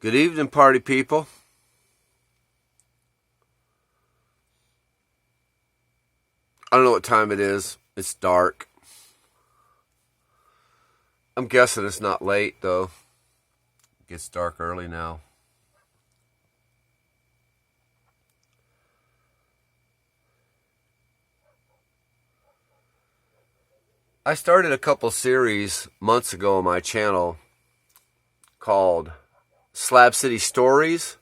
Good evening, party people. I don't know what time it is. It's dark. I'm guessing it's not late, though. It gets dark early now. I started a couple series months ago on my channel called Slab City Stories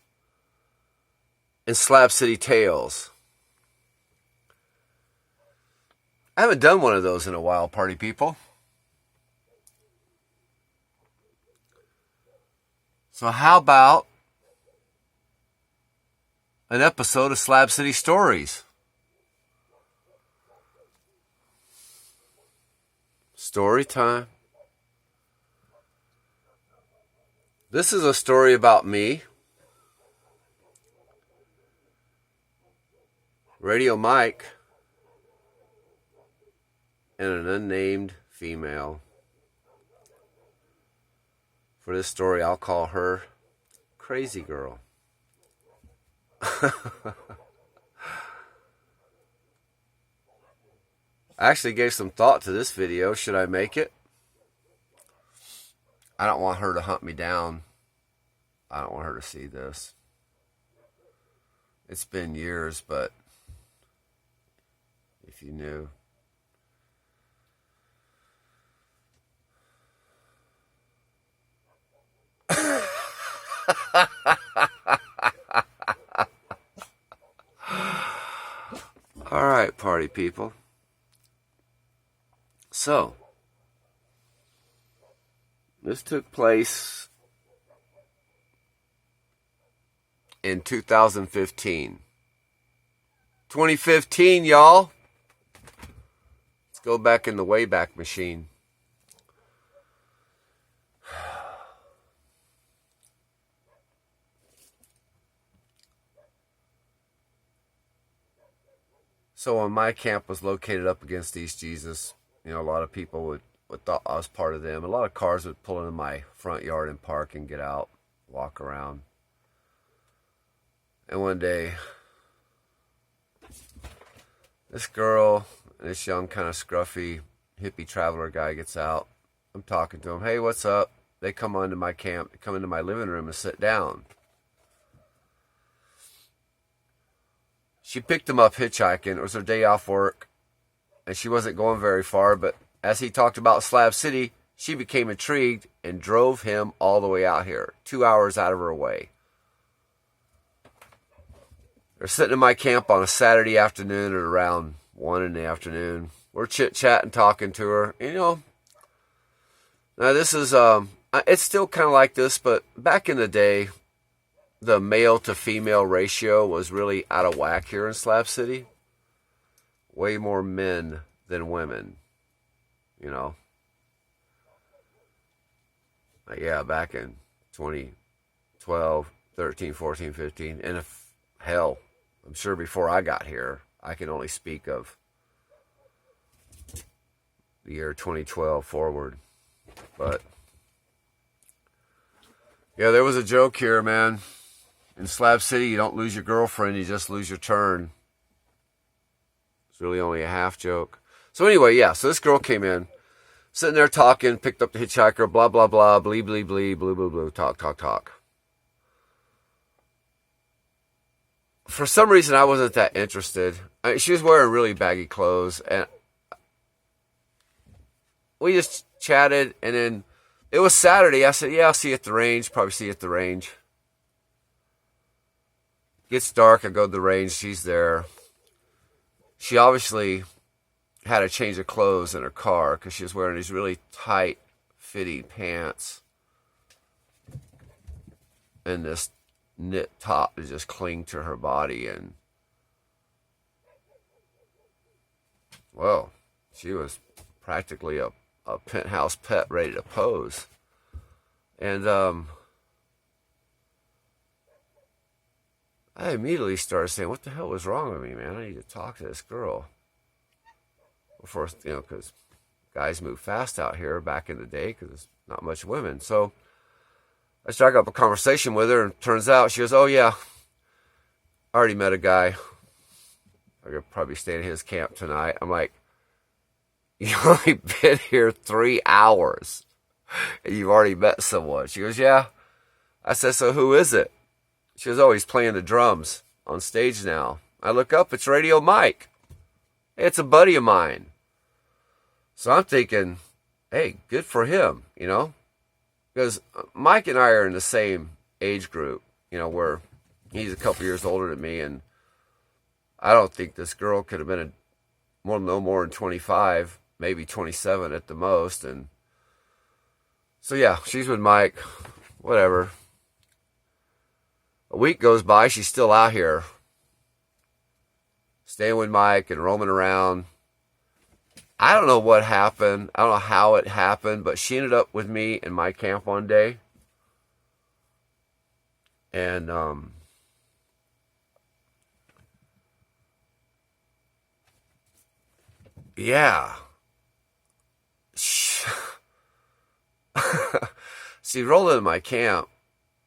and Slab City Tales. I haven't done one of those in a while, party people. So how about an episode of Slab City Stories? Story time. This is a story about me, Radio Mike, and an unnamed female. For this story, I'll call her Crazy Girl. I actually gave some thought to this video. Should I make it? I don't want her to hunt me down. I don't want her to see this. It's been years, but if you knew. All right, party people. So, this took place in 2015. 2015, y'all. Let's go back in the Wayback Machine. So when my camp was located up against East Jesus, you know, a lot of people would thought I was part of them. A lot of cars would pull into my front yard and park and get out, walk around. And one day, this girl, this young kind of scruffy hippie traveler guy gets out. I'm talking to him. Hey, what's up? They come onto my camp, come into my living room and sit down. She picked him up hitchhiking. It was her day off work, and she wasn't going very far, but as he talked about Slab City, she became intrigued and drove him all the way out here, 2 hours out of her way. They're sitting in my camp on a Saturday afternoon at around 1 in the afternoon. We're chit-chatting, talking to her. You know, now this is, it's still kind of like this, but back in the day, the male to female ratio was really out of whack here in Slab City. Way more men than women, you know. Yeah, back in 2012, 13, 14, 15, and hell, I'm sure before I got here, I can only speak of the year 2012 forward. But yeah, there was a joke here, man. In Slab City, you don't lose your girlfriend, you just lose your turn. It's really only a half joke. So anyway, yeah, so this girl came in, sitting there talking, picked up the hitchhiker, blah, blah, blah, blee, blee, blee, blue, blue, blue, talk, talk, talk. For some reason, I wasn't that interested. I mean, she was wearing really baggy clothes, and we just chatted, and then it was Saturday. I said, yeah, I'll see you at the range, probably see you at the range. Gets dark, I go to the range, she's there. She obviously had a change of clothes in her car because she was wearing these really tight fitting pants and this knit top to just cling to her body. And well, she was practically a penthouse pet ready to pose. And I immediately started saying, what the hell was wrong with me, man? I need to talk to this girl. Before, you know, because guys move fast out here back in the day because there's not much women. So I struck up a conversation with her, and turns out she goes, "Oh yeah, I already met a guy. I could probably stay at his camp tonight." I'm like, "You've only been here 3 hours, and you've already met someone." She goes, "Yeah." I said, "So who is it?" She goes, "Oh, he's playing the drums on stage now." I look up, it's Radio Mike. It's a buddy of mine. So I'm thinking, hey, good for him, you know? Because Mike and I are in the same age group, you know, where he's a couple years older than me, and I don't think this girl could have been no more than 25, maybe 27 at the most. And so, yeah, she's with Mike, whatever. A week goes by, she's still out here, staying with Mike and roaming around. I don't know what happened. I don't know how it happened, but she ended up with me in my camp one day. And, yeah. She rolled into my camp.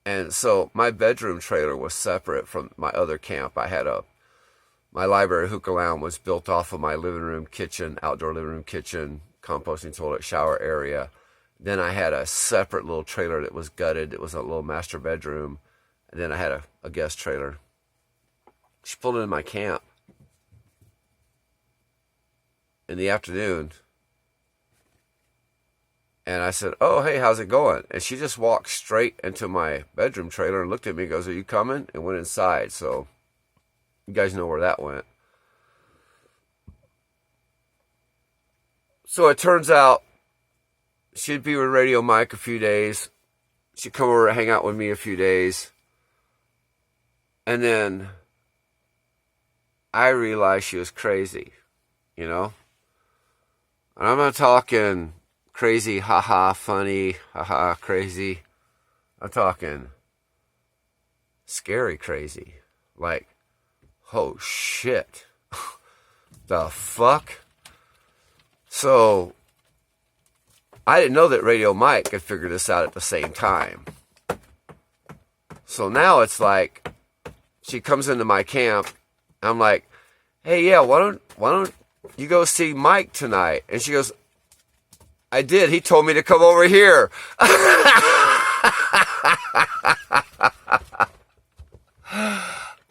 And so my bedroom trailer was separate from my other camp. I had my library hookah lounge was built off of my living room, kitchen, outdoor living room, kitchen, composting toilet, shower area. Then I had a separate little trailer that was gutted. It was a little master bedroom. And then I had a guest trailer. She pulled into my camp in the afternoon. And I said, "Oh, hey, how's it going?" And she just walked straight into my bedroom trailer and looked at me and goes, "Are you coming?" And went inside. So you guys know where that went. So it turns out she'd be with Radio Mike a few days. She'd come over and hang out with me a few days. And then I realized she was crazy, you know? And I'm not talking crazy, haha, funny, haha, crazy. I'm talking scary crazy. Like, oh shit. The fuck? So, I didn't know that Radio Mike had figured this out at the same time. So now it's like, she comes into my camp. I'm like, "Hey, yeah, why don't you go see Mike tonight?" And she goes, "I did. He told me to come over here."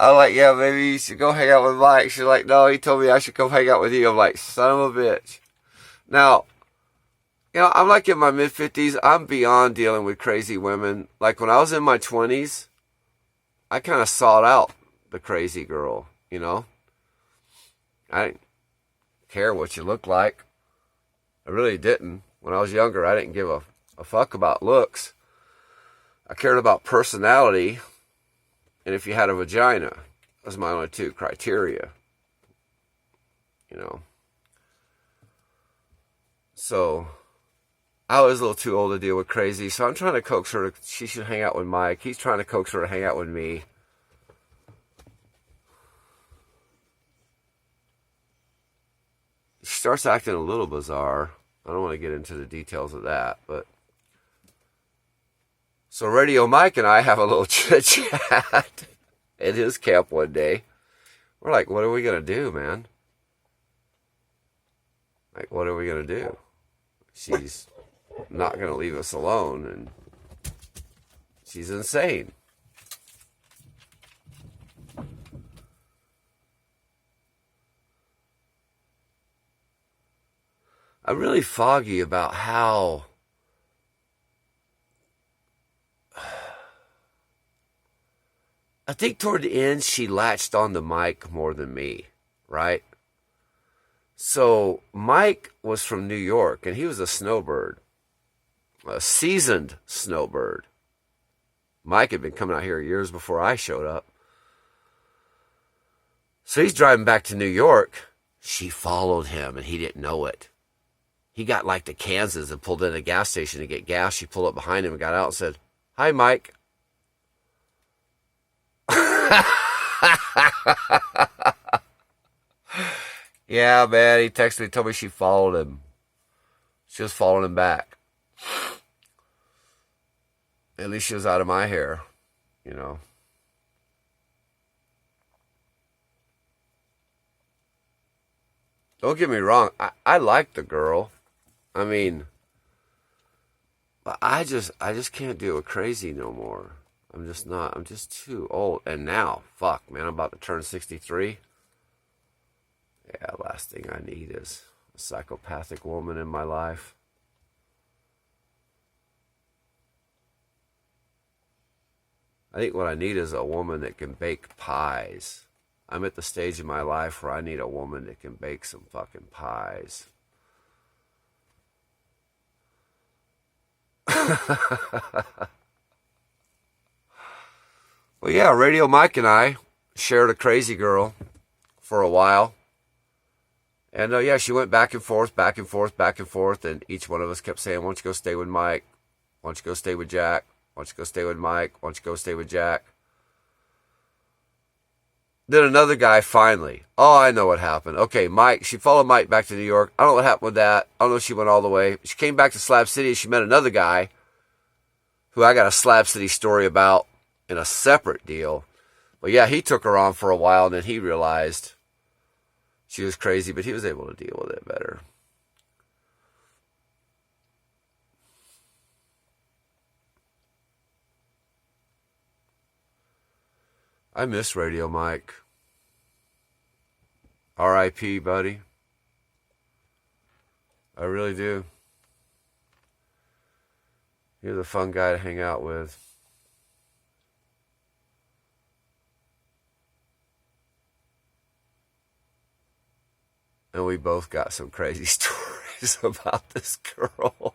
I'm like, "Yeah, maybe you should go hang out with Mike." She's like, "No, he told me I should come hang out with you." I'm like, son of a bitch. Now, you know, I'm like in my mid-50s. I'm beyond dealing with crazy women. Like when I was in my 20s, I kind of sought out the crazy girl, you know. I didn't care what you looked like. I really didn't. When I was younger, I didn't give a fuck about looks. I cared about personality and if you had a vagina. Those are my only two criteria, you know. So I was a little too old to deal with crazy, so I'm trying to coax her. She should hang out with Mike. He's trying to coax her to hang out with me. She starts acting a little bizarre. I don't want to get into the details of that, but so Radio Mike and I have a little chit chat at his camp one day. We're like, "What are we gonna do, man? Like, what are we gonna do? She's not gonna leave us alone, and she's insane." I'm really foggy about how I think toward the end she latched on to Mike more than me, right? So Mike was from New York, and he was a snowbird, a seasoned snowbird. Mike had been coming out here years before I showed up. So he's driving back to New York. She followed him, and he didn't know it. He got like to Kansas and pulled in a gas station to get gas. She pulled up behind him and got out and said, "Hi, Mike." Yeah, man, he texted me, told me she followed him. She was following him back. At least she was out of my hair, you know. Don't get me wrong. I like the girl. I mean, but I just can't deal with crazy no more. I'm just not. I'm just too old. And now, fuck, man, I'm about to turn 63. Yeah, last thing I need is a psychopathic woman in my life. I think what I need is a woman that can bake pies. I'm at the stage in my life where I need a woman that can bake some fucking pies. Well, yeah, Radio Mike and I shared a crazy girl for a while. And yeah, she went back and forth, back and forth, back and forth. And each one of us kept saying, why don't you go stay with Mike? Why don't you go stay with Jack? Why don't you go stay with Mike? Why don't you go stay with Jack? Then another guy finally. Oh, I know what happened. Okay, Mike. She followed Mike back to New York. I don't know what happened with that. I don't know if she went all the way. She came back to Slab City and she met another guy who I got a Slab City story about in a separate deal. But yeah, he took her on for a while and then he realized she was crazy, but he was able to deal with it better. I miss Radio Mike. R.I.P., buddy. I really do. You're the fun guy to hang out with. And we both got some crazy stories about this girl.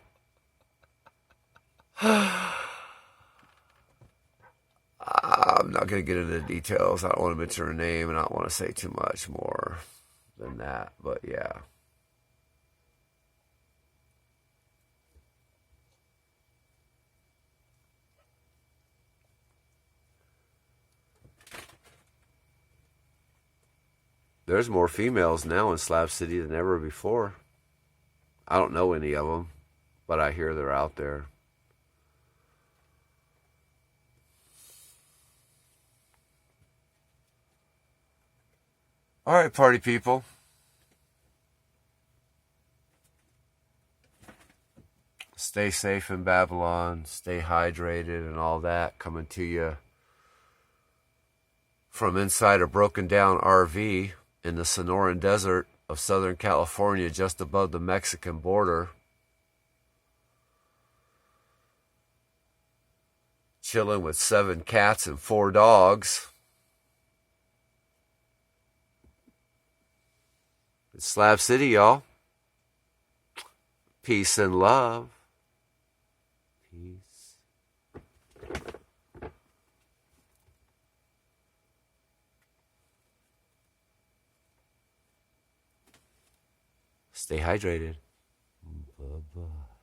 I'm not going to get into the details. I don't want to mention her name, and I don't want to say too much more than that. But yeah. There's more females now in Slab City than ever before. I don't know any of them, but I hear they're out there. All right, party people. Stay safe in Babylon. Stay hydrated and all that. Coming to you from inside a broken down RV in the Sonoran Desert of Southern California, just above the Mexican border. Chilling with 7 cats and 4 dogs. It's Slab City, y'all. Peace and love. Peace. Stay hydrated. Bye-bye.